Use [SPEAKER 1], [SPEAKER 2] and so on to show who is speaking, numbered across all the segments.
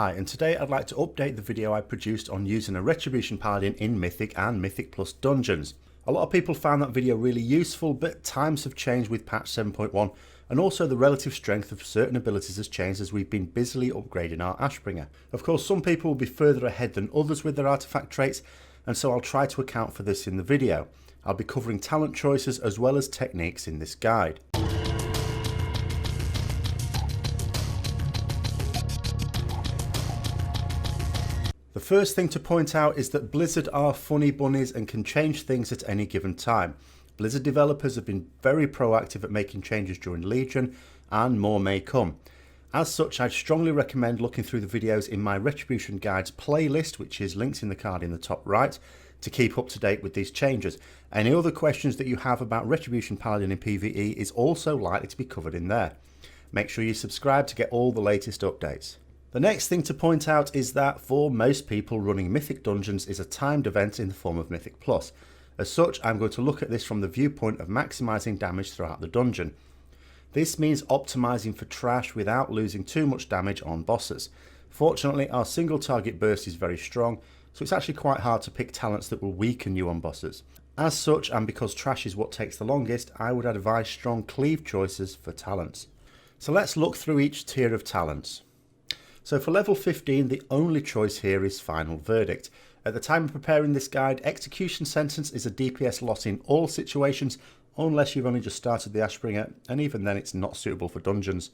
[SPEAKER 1] Hi, and today I'd like to update the video I produced on using a Retribution Paladin in Mythic and Mythic Plus dungeons. A lot of people found that video really useful, but times have changed with patch 7.1 and also the relative strength of certain abilities has changed as we've been busily upgrading our Ashbringer. Of course, some people will be further ahead than others with their artifact traits, and so I'll try to account for this in the video. I'll be covering talent choices as well as techniques in this guide. The first thing to point out is that Blizzard are funny bunnies and can change things at any given time. Blizzard developers have been very proactive at making changes during Legion, and more may come. As such, I'd strongly recommend looking through the videos in my Retribution Guides playlist, which is linked in the card in the top right, to keep up to date with these changes. Any other questions that you have about Retribution Paladin in PvE is also likely to be covered in there. Make sure you subscribe to get all the latest updates. The next thing to point out is that for most people, running Mythic dungeons is a timed event in the form of Mythic Plus. As such, I'm going to look at this from the viewpoint of maximising damage throughout the dungeon. This means optimising for trash without losing too much damage on bosses. Fortunately, our single target burst is very strong, so it's actually quite hard to pick talents that will weaken you on bosses. As such, and because trash is what takes the longest, I would advise strong cleave choices for talents. So let's look through each tier of talents. So for level 15, the only choice here is Final Verdict. At the time of preparing this guide, Execution Sentence is a DPS loss in all situations, unless you've only just started the Ashbringer, and even then it's not suitable for dungeons.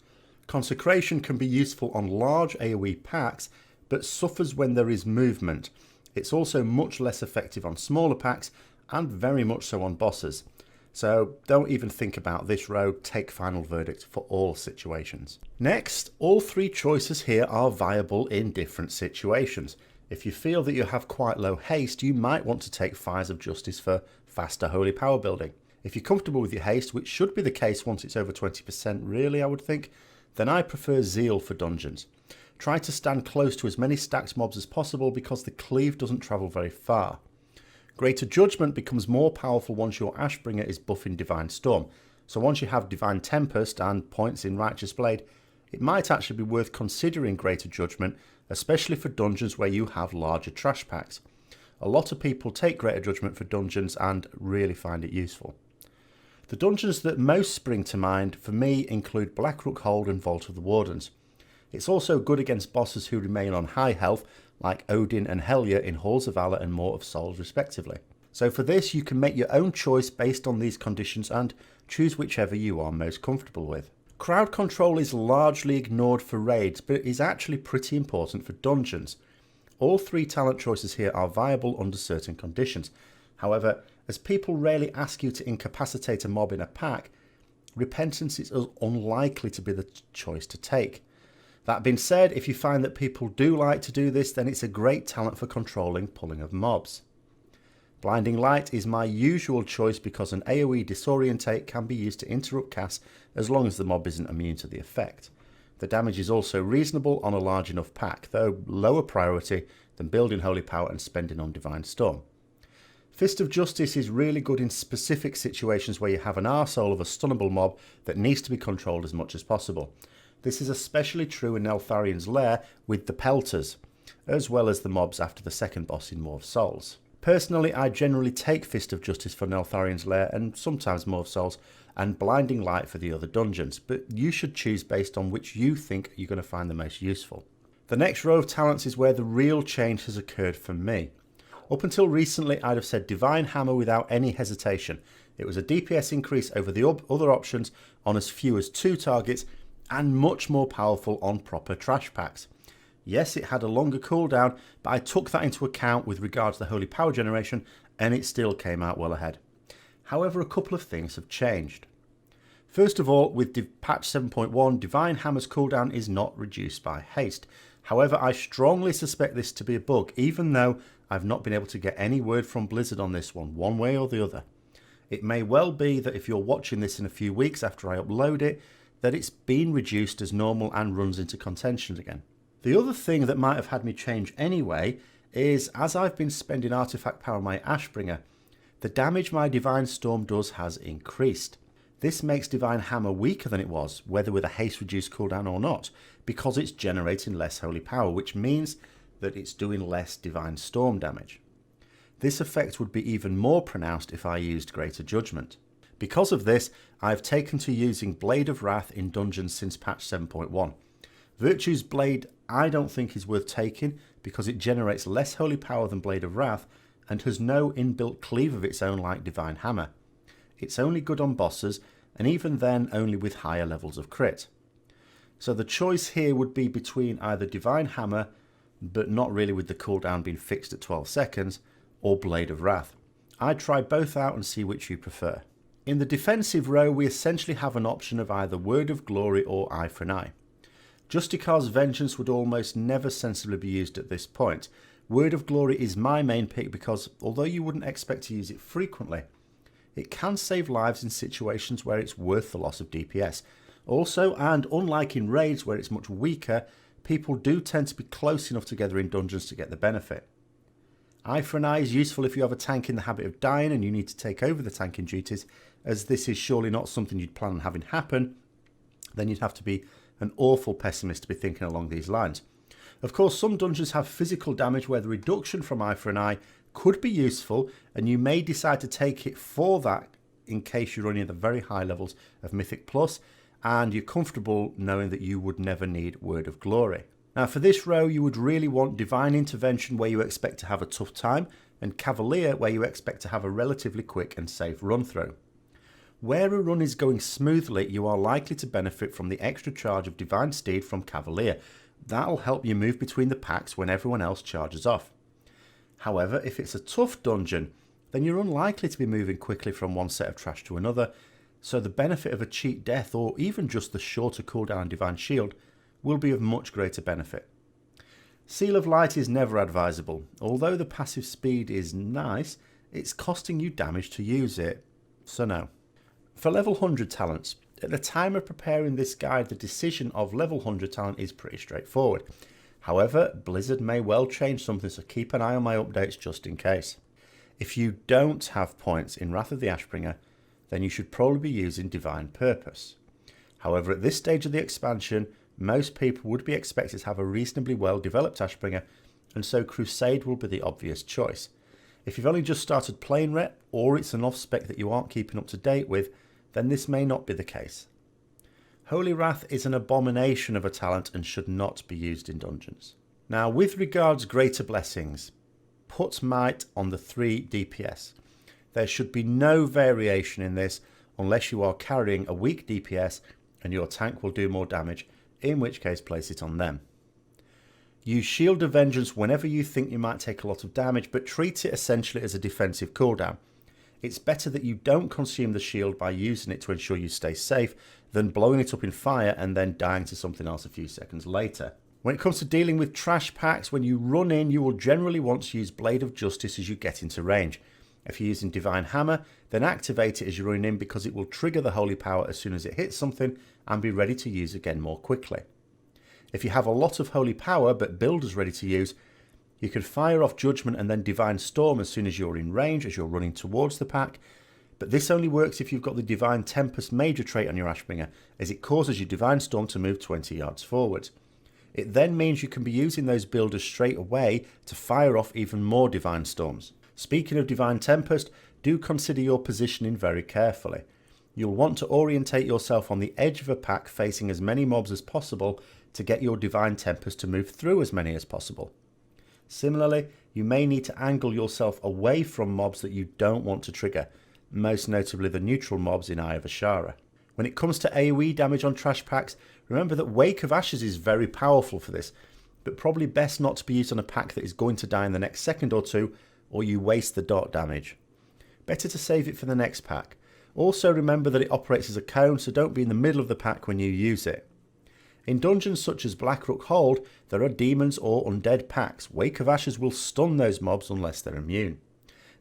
[SPEAKER 1] Consecration can be useful on large AoE packs, but suffers when there is movement. It's also much less effective on smaller packs, and very much so on bosses. So don't even think about this rogue, take Final Verdict for all situations. Next, all three choices here are viable in different situations. If you feel that you have quite low haste, you might want to take Fires of Justice for faster holy power building. If you're comfortable with your haste, which should be the case once it's over 20% really I would think, then I prefer Zeal for dungeons. Try to stand close to as many stacked mobs as possible because the cleave doesn't travel very far. Greater Judgment becomes more powerful once your Ashbringer is buffing Divine Storm, so once you have Divine Tempest and points in Righteous Blade, it might actually be worth considering Greater Judgment, especially for dungeons where you have larger trash packs. A lot of people take Greater Judgment for dungeons and really find it useful. The dungeons that most spring to mind for me include Blackrook Hold and Vault of the Wardens. It's also good against bosses who remain on high health, like Odin and Helya in Halls of Valor and Moat of Souls respectively. So for this you can make your own choice based on these conditions and choose whichever you are most comfortable with. Crowd control is largely ignored for raids, but it is actually pretty important for dungeons. All three talent choices here are viable under certain conditions. However, as people rarely ask you to incapacitate a mob in a pack, Repentance is unlikely to be the choice to take. That being said, if you find that people do like to do this, then it's a great talent for controlling pulling of mobs. Blinding Light is my usual choice because an AoE disorientate can be used to interrupt casts as long as the mob isn't immune to the effect. The damage is also reasonable on a large enough pack, though lower priority than building Holy Power and spending on Divine Storm. Fist of Justice is really good in specific situations where you have an arsehole of a stunnable mob that needs to be controlled as much as possible. This is especially true in Neltharion's Lair with the Pelters, as well as the mobs after the second boss in Moat of Souls. Personally, I generally take Fist of Justice for Neltharion's Lair and sometimes Moat of Souls, and Blinding Light for the other dungeons, but you should choose based on which you think you're going to find the most useful. The next row of talents is where the real change has occurred for me. Up until recently, I'd have said Divine Hammer without any hesitation. It was a DPS increase over the other options on as few as 2 targets, and much more powerful on proper trash packs. Yes, it had a longer cooldown, but I took that into account with regards to the Holy Power generation, and it still came out well ahead. However, a couple of things have changed. First of all, with patch 7.1, Divine Hammer's cooldown is not reduced by haste. However, I strongly suspect this to be a bug, even though I've not been able to get any word from Blizzard on this one way or the other. It may well be that if you're watching this in a few weeks after I upload it, that it's been reduced as normal and runs into contention again. The other thing that might have had me change anyway is, as I've been spending artifact power on my Ashbringer, the damage my Divine Storm does has increased. This makes Divine Hammer weaker than it was, whether with a haste reduced cooldown or not, because it's generating less holy power, which means that it's doing less divine storm damage. This effect would be even more pronounced if I used Greater Judgment. Because of this, I've taken to using Blade of Wrath in dungeons since patch 7.1. Virtue's Blade I don't think is worth taking because it generates less holy power than Blade of Wrath and has no inbuilt cleave of its own like Divine Hammer. It's only good on bosses, and even then only with higher levels of crit. So the choice here would be between either Divine Hammer, but not really with the cooldown being fixed at 12 seconds, or Blade of Wrath. I'd try both out and see which you prefer. In the defensive row, we essentially have an option of either Word of Glory or Eye for an Eye. Justicar's Vengeance would almost never sensibly be used at this point. Word of Glory is my main pick because, although you wouldn't expect to use it frequently, it can save lives in situations where it's worth the loss of DPS. Also, and unlike in raids where it's much weaker, people do tend to be close enough together in dungeons to get the benefit. Eye for an Eye is useful if you have a tank in the habit of dying and you need to take over the tanking duties, as this is surely not something you'd plan on having happen. Then you'd have to be an awful pessimist to be thinking along these lines. Of course, some dungeons have physical damage where the reduction from Eye for an Eye could be useful, and you may decide to take it for that in case you're running at the very high levels of Mythic Plus and you're comfortable knowing that you would never need Word of Glory. Now for this row, you would really want Divine Intervention where you expect to have a tough time, and Cavalier where you expect to have a relatively quick and safe run through. Where a run is going smoothly, you are likely to benefit from the extra charge of Divine Steed from Cavalier. That'll help you move between the packs when everyone else charges off. However, if it's a tough dungeon, then you're unlikely to be moving quickly from one set of trash to another, so the benefit of a cheat death or even just the shorter cooldown Divine Shield will be of much greater benefit. Seal of Light is never advisable. Although the passive speed is nice, it's costing you damage to use it, so no. For level 100 talents, at the time of preparing this guide, the decision of level 100 talent is pretty straightforward. However, Blizzard may well change something, so keep an eye on my updates just in case. If you don't have points in Wrath of the Ashbringer, then you should probably be using Divine Purpose. However, at this stage of the expansion, most people would be expected to have a reasonably well developed Ashbringer, and so Crusade will be the obvious choice. If you've only just started playing Ret, or it's an off-spec that you aren't keeping up to date with, then this may not be the case. Holy Wrath is an abomination of a talent and should not be used in dungeons. Now, with regards Greater Blessings, put Might on the 3 DPS. There should be no variation in this unless you are carrying a weak DPS and your tank will do more damage, in which case place it on them. Use Shield of Vengeance whenever you think you might take a lot of damage, but treat it essentially as a defensive cooldown. It's better that you don't consume the shield by using it to ensure you stay safe than blowing it up in fire and then dying to something else a few seconds later. When it comes to dealing with trash packs, when you run in, you will generally want to use Blade of Justice as you get into range. If you're using Divine Hammer, then activate it as you're running in because it will trigger the holy power as soon as it hits something and be ready to use again more quickly. If you have a lot of holy power but builders ready to use, you can fire off Judgment and then Divine Storm as soon as you're in range, as you're running towards the pack. But this only works if you've got the Divine Tempest major trait on your Ashbringer, as it causes your Divine Storm to move 20 yards forward. It then means you can be using those builders straight away to fire off even more Divine Storms. Speaking of Divine Tempest, do consider your positioning very carefully. You'll want to orientate yourself on the edge of a pack facing as many mobs as possible to get your Divine Tempest to move through as many as possible. Similarly, you may need to angle yourself away from mobs that you don't want to trigger, most notably the neutral mobs in Eye of Ashara. When it comes to AoE damage on trash packs, remember that Wake of Ashes is very powerful for this, but probably best not to be used on a pack that is going to die in the next second or two, or you waste the dot damage. Better to save it for the next pack. Also remember that it operates as a cone, so don't be in the middle of the pack when you use it. In dungeons such as Blackrook Hold, there are demons or undead packs. Wake of Ashes will stun those mobs unless they're immune.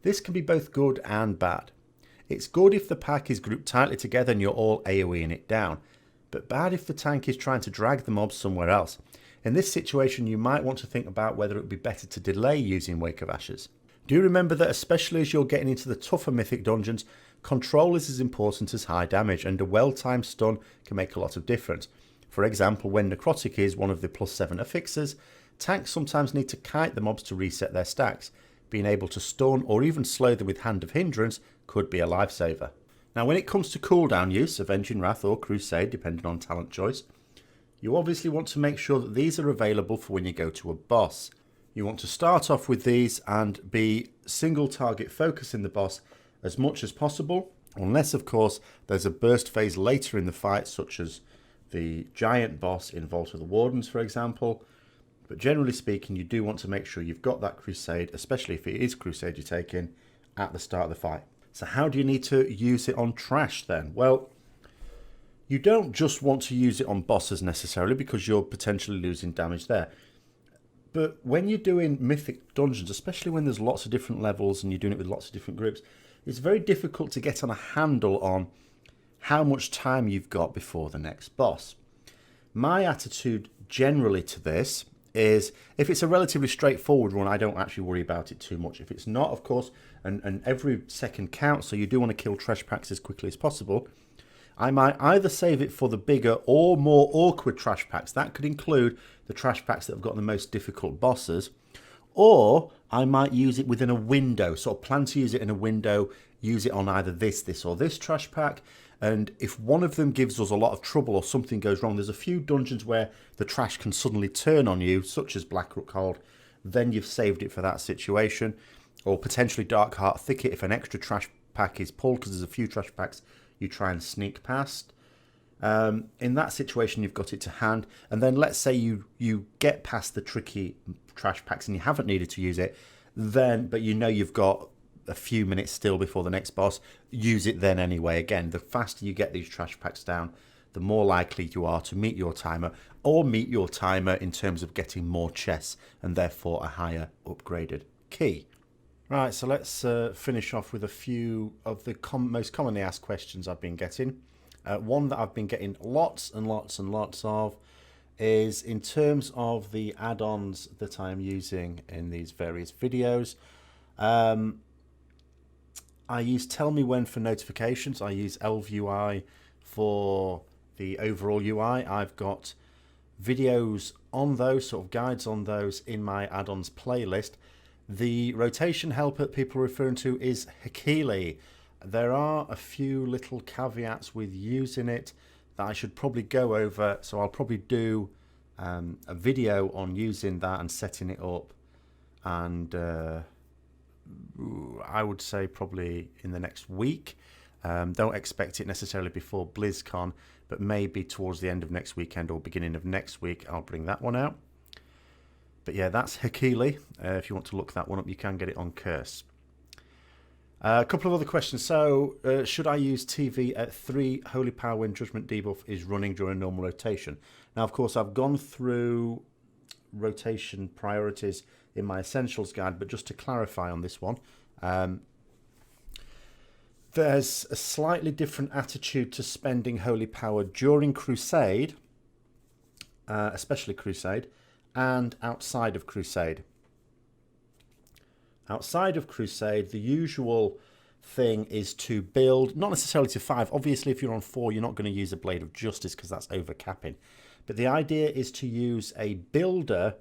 [SPEAKER 1] This can be both good and bad. It's good if the pack is grouped tightly together and you're all AoEing it down, but bad if the tank is trying to drag the mobs somewhere else. In this situation, you might want to think about whether it would be better to delay using Wake of Ashes. Do remember that especially as you're getting into the tougher mythic dungeons, control is as important as high damage, and a well-timed stun can make a lot of difference. For example, when Necrotic is one of the +7 affixes, tanks sometimes need to kite the mobs to reset their stacks. Being able to stun or even slow them with Hand of Hindrance could be a lifesaver. Now when it comes to cooldown use of Engine Wrath or Crusade, depending on talent choice, you obviously want to make sure that these are available for when you go to a boss. You want to start off with these and be single target focusing the boss as much as possible, unless of course there's a burst phase later in the fight, such as the giant boss in Vault of the Wardens, for example. But generally speaking, you do want to make sure you've got that Crusade, especially if it is Crusade you're taking, at the start of the fight. So how do you need to use it on trash then? Well, you don't just want to use it on bosses necessarily, because you're potentially losing damage there. But when you're doing mythic dungeons, especially when there's lots of different levels and you're doing it with lots of different groups, it's very difficult to get on a handle on how much time you've got before the next boss. My attitude generally to this is, if it's a relatively straightforward run, I don't actually worry about it too much. If it's not, of course, and every second counts, so you do want to kill trash packs as quickly as possible, I might either save it for the bigger or more awkward trash packs. That could include the trash packs that have got the most difficult bosses. Or I might use it within a window. So I plan to use it in a window, use it on either this or this trash pack. And if one of them gives us a lot of trouble or something goes wrong, there's a few dungeons where the trash can suddenly turn on you, such as Black Rookhold. Then you've saved it for that situation. Or potentially Darkheart Thicket if an extra trash pack is pulled, because there's a few trash packs you try and sneak past. In that situation, you've got it to hand. And then let's say you get past the tricky trash packs and you haven't needed to use it, then, but you know you've got a few minutes still before the next boss, use it then anyway. Again, the faster you get these trash packs down, the more likely you are to meet your timer, or meet your timer in terms of getting more chests and therefore a higher upgraded key. Right, so let's finish off with a few of the most commonly asked questions I've been getting. One that I've been getting lots and lots and lots of is in terms of the add-ons that I'm using in these various videos. I use Tell Me When for notifications. I use Elv UI for the overall UI. I've got videos on those, sort of guides on those, in my add-ons playlist. The rotation helper people are referring to is Hakili. There are a few little caveats with using it that I should probably go over, so I'll probably do a video on using that and setting it up, and I would say probably in the next week. Don't expect it necessarily before BlizzCon, but maybe towards the end of next weekend or beginning of next week I'll bring that one out. But yeah, that's Hakili. If you want to look that one up, you can get it on Curse. A couple of other questions. So, should I use TV at 3 Holy Power when Judgment debuff is running during normal rotation? Now, of course, I've gone through rotation priorities in my Essentials guide, but just to clarify on this one, there's a slightly different attitude to spending Holy Power during Crusade, especially Crusade, and outside of Crusade. Outside of Crusade, the usual thing is to build, not necessarily to 5. Obviously, if you're on 4, you're not going to use a Blade of Justice because that's overcapping. But the idea is to use a builder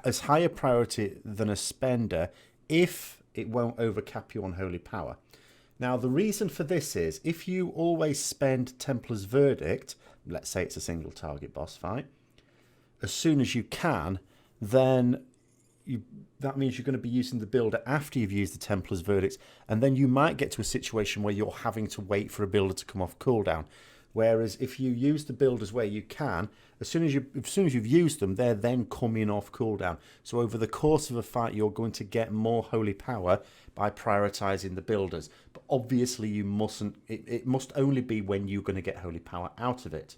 [SPEAKER 1] as higher priority than a spender if it won't overcap you on Holy Power. Now, the reason for this is if you always spend Templar's Verdict, let's say it's a single target boss fight, as soon as you can, then that means you're going to be using the builder after you've used the Templar's Verdicts, and then you might get to a situation where you're having to wait for a builder to come off cooldown. Whereas if you use the builders where you can, as soon as you've used them, they're then coming off cooldown. So over the course of a fight, you're going to get more Holy Power by prioritizing the builders. But obviously, you mustn't. It must only be when you're going to get Holy Power out of it.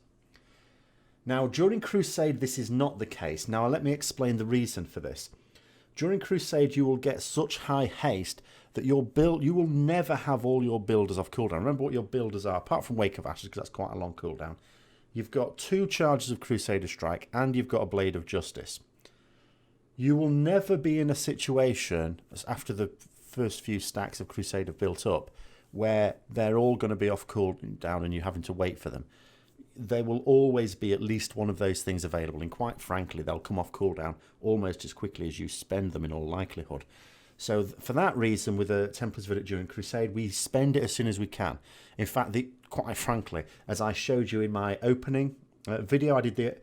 [SPEAKER 1] Now, during Crusade, this is not the case. Now, let me explain the reason for this. During Crusade, you will get such high haste that you will never have all your builders off cooldown. Remember what your builders are, apart from Wake of Ashes, because that's quite a long cooldown. You've got 2 charges of Crusader Strike, and you've got a Blade of Justice. You will never be in a situation, after the first few stacks of Crusade have built up, where they're all going to be off cooldown and you're having to wait for them. there will always be at least one of those things available, and quite frankly, they'll come off cooldown almost as quickly as you spend them in all likelihood. So for that reason, with a Templar's Verdict during Crusade, we spend it as soon as we can. In fact, quite frankly, as I showed you in my opening video, I did the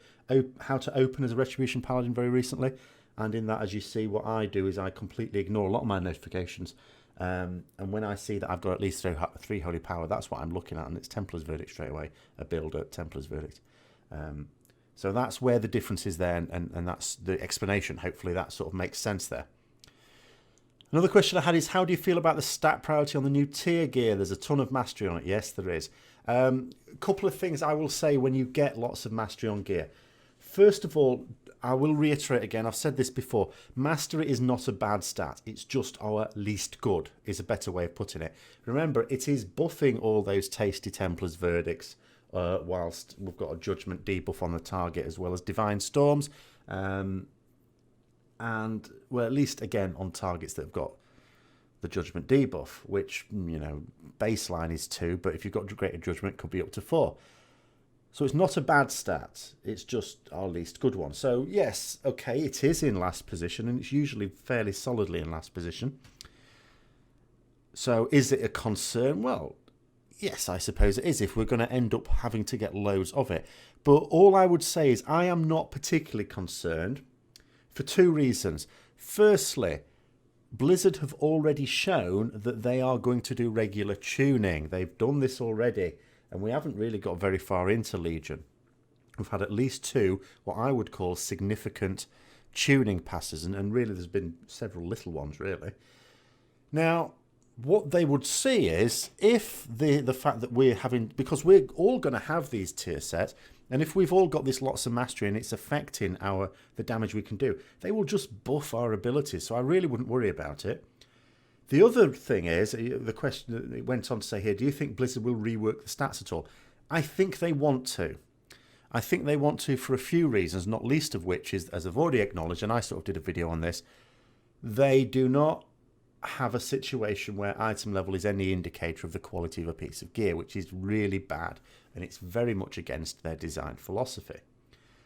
[SPEAKER 1] how to open as a Retribution Paladin very recently, and in that, as you see, what I do is I completely ignore a lot of my notifications, and when I see that I've got at least 3 Holy Power, that's what I'm looking at, and it's Templar's Verdict straight away, a build at Templar's Verdict. So that's where the difference is there, and that's the explanation. Hopefully that sort of makes sense there. Another question I had is, how do you feel about the stat priority on the new tier gear? There's a ton of mastery on it. Yes, there is. A couple of things I will say when you get lots of mastery on gear. First of all, I will reiterate again, I've said this before, mastery is not a bad stat. It's just our least good, is a better way of putting it. Remember, it is buffing all those tasty Templar's Verdicts, whilst we've got a Judgment debuff on the target, as well as Divine Storms. And, well, at least, again, on targets that have got the Judgment debuff, which, you know, baseline is 2, but if you've got Greater Judgment, it could be up to 4. So it's not a bad stat, it's just our least good one. So, yes, okay, it is in last position, and it's usually fairly solidly in last position. So is it a concern? Well, yes, I suppose it is, if we're going to end up having to get loads of it. But all I would say is I am not particularly concerned, for 2 reasons. Firstly, Blizzard have already shown that they are going to do regular tuning. They've done this already, and we haven't really got very far into Legion. We've had at least 2, what I would call significant tuning passes, and really there's been several little ones, really. Now, what they would see is, if the fact that we're having, because we're all going to have these tier sets, and if we've all got this lots of mastery and it's affecting the damage we can do, they will just buff our abilities. So I really wouldn't worry about it. The other thing is, the question that it went on to say here, do you think Blizzard will rework the stats at all? I think they want to. I think they want to for a few reasons, not least of which is, as I've already acknowledged, and I sort of did a video on this, they do not have a situation where item level is any indicator of the quality of a piece of gear, which is really bad, and it's very much against their design philosophy.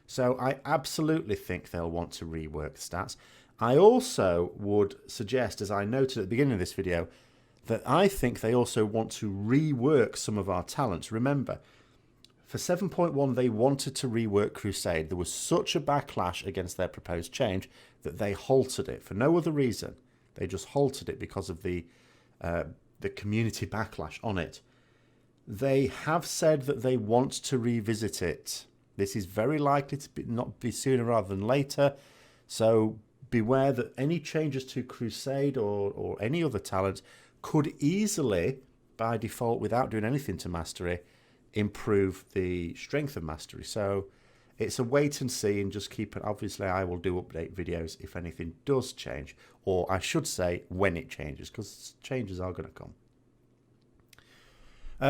[SPEAKER 1] So I absolutely think they'll want to rework stats. I also would suggest, as I noted at the beginning of this video, that I think they also want to rework some of our talents. Remember, for 7.1 they wanted to rework Crusade. There was such a backlash against their proposed change that they halted it for no other reason. They just halted it because of the community backlash on it. They have said that they want to revisit it. This is very likely to not be sooner rather than later. So beware that any changes to Crusade or any other talent could easily, by default, without doing anything to Mastery, improve the strength of Mastery. So it's a wait and see, and just keep it. Obviously, I will do update videos if anything does change, or I should say when it changes, because changes are going to come.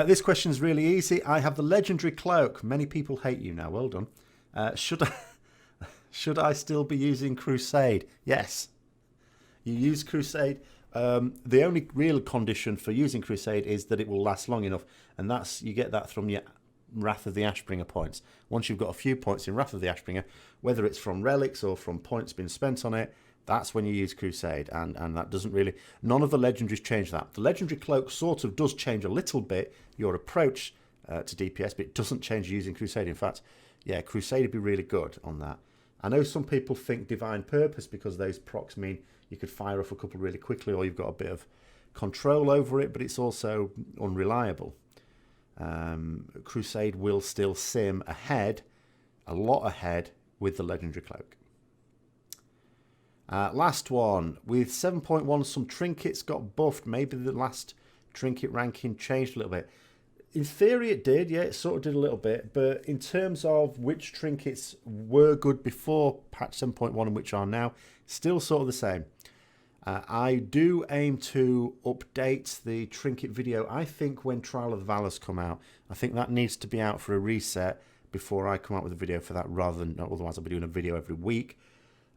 [SPEAKER 1] This question is really easy. I have the legendary Cloak. Many people hate you now. Well done. Should I still be using Crusade? Yes. You use Crusade. The only real condition for using Crusade is that it will last long enough, and you get that from your Wrath of the Ashbringer points. Once you've got a few points in Wrath of the Ashbringer, whether it's from relics or from points being spent on it, that's when you use Crusade, and that doesn't really, none of the legendaries change that. The legendary Cloak sort of does change a little bit your approach to DPS, but it doesn't change using Crusade. In fact, yeah, Crusade would be really good on that. I know some people think Divine Purpose, because those procs mean you could fire off a couple really quickly, or you've got a bit of control over it, but it's also unreliable. Crusade will still sim ahead, a lot ahead, with the legendary Cloak. Last one, with 7.1 some trinkets got buffed. Maybe the last trinket ranking changed a little bit. In theory it did, yeah, it sort of did a little bit, but in terms of which trinkets were good before patch 7.1 and which are now, still sort of the same. I do aim to update the trinket video, I think, when Trial of the Valors come out. I think that needs to be out for a reset before I come out with a video for that, rather than, otherwise I'll be doing a video every week.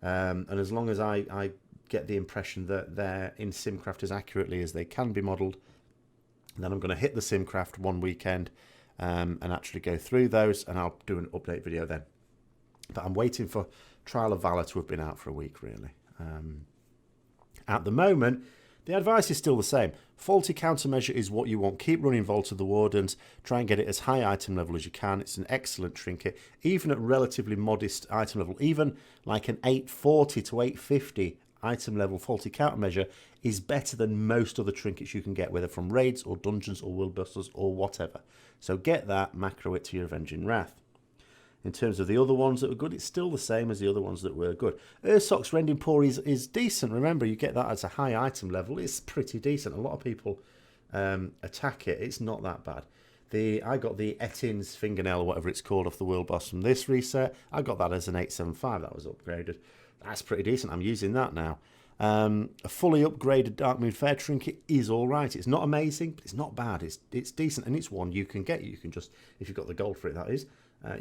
[SPEAKER 1] And as long as I get the impression that they're in Simcraft as accurately as they can be modelled, then I'm going to hit the Simcraft one weekend and actually go through those, and I'll do an update video then. But I'm waiting for Trial of Valor to have been out for a week, really. At the moment, the advice is still the same. Faulty countermeasure is what you want. Keep running Vault of the Wardens. Try and get it as high item level as you can. It's an excellent trinket, even at relatively modest item level. Even like an 840 to 850 item level faulty countermeasure is better than most other trinkets you can get, whether from raids or dungeons or world busters or whatever. So get that, macro it to your Avenging Wrath. In terms of the other ones that were good, it's still the same as the other ones that were good. Ursoc's Rending Paw is decent. Remember, you get that as a high item level. It's pretty decent. A lot of people attack it. It's not that bad. I got the Ettin's Fingernail, or whatever it's called, off the World Boss from this reset. I got that as an 875. That was upgraded. That's pretty decent. I'm using that now. A fully upgraded Darkmoon Fair trinket is all right. It's not amazing, but it's not bad. It's decent, and it's one you can get. You can just, if you've got the gold for it, that is,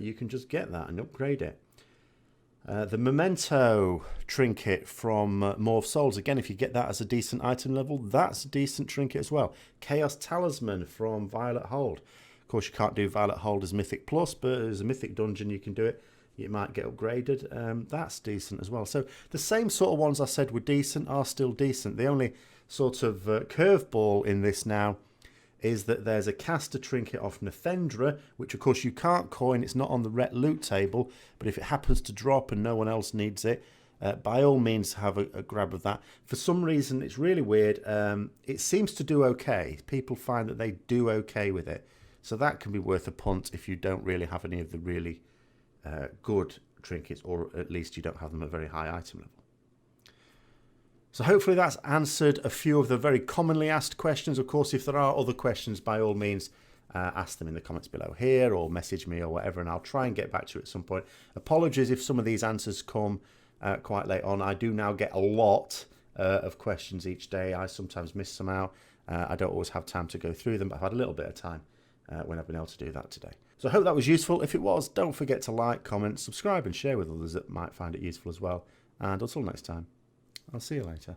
[SPEAKER 1] you can just get that and upgrade it. The Memento trinket from Maw of Souls, again, if you get that as a decent item level, that's a decent trinket as well. Chaos Talisman from Violet Hold. Of course, you can't do Violet Hold as Mythic Plus, but as a Mythic dungeon, you can do it. You might get upgraded. That's decent as well. So the same sort of ones I said were decent are still decent. The only sort of curveball in this now is that there's a caster trinket off Nethendra, which of course you can't coin. It's not on the Ret loot table, but if it happens to drop and no one else needs it, by all means have a grab of that. For some reason, it's really weird. It seems to do okay. People find that they do okay with it. So that can be worth a punt if you don't really have any of the really good trinkets, or at least you don't have them at very high item level. So hopefully that's answered a few of the very commonly asked questions. Of course, if there are other questions, by all means, ask them in the comments below here, or message me or whatever, and I'll try and get back to you at some point. Apologies if some of these answers come quite late on. I do now get a lot of questions each day. I sometimes miss some out. I don't always have time to go through them, but I've had a little bit of time when I've been able to do that today. So I hope that was useful. If it was, don't forget to like, comment, subscribe, and share with others that might find it useful as well. And until next time, I'll see you later.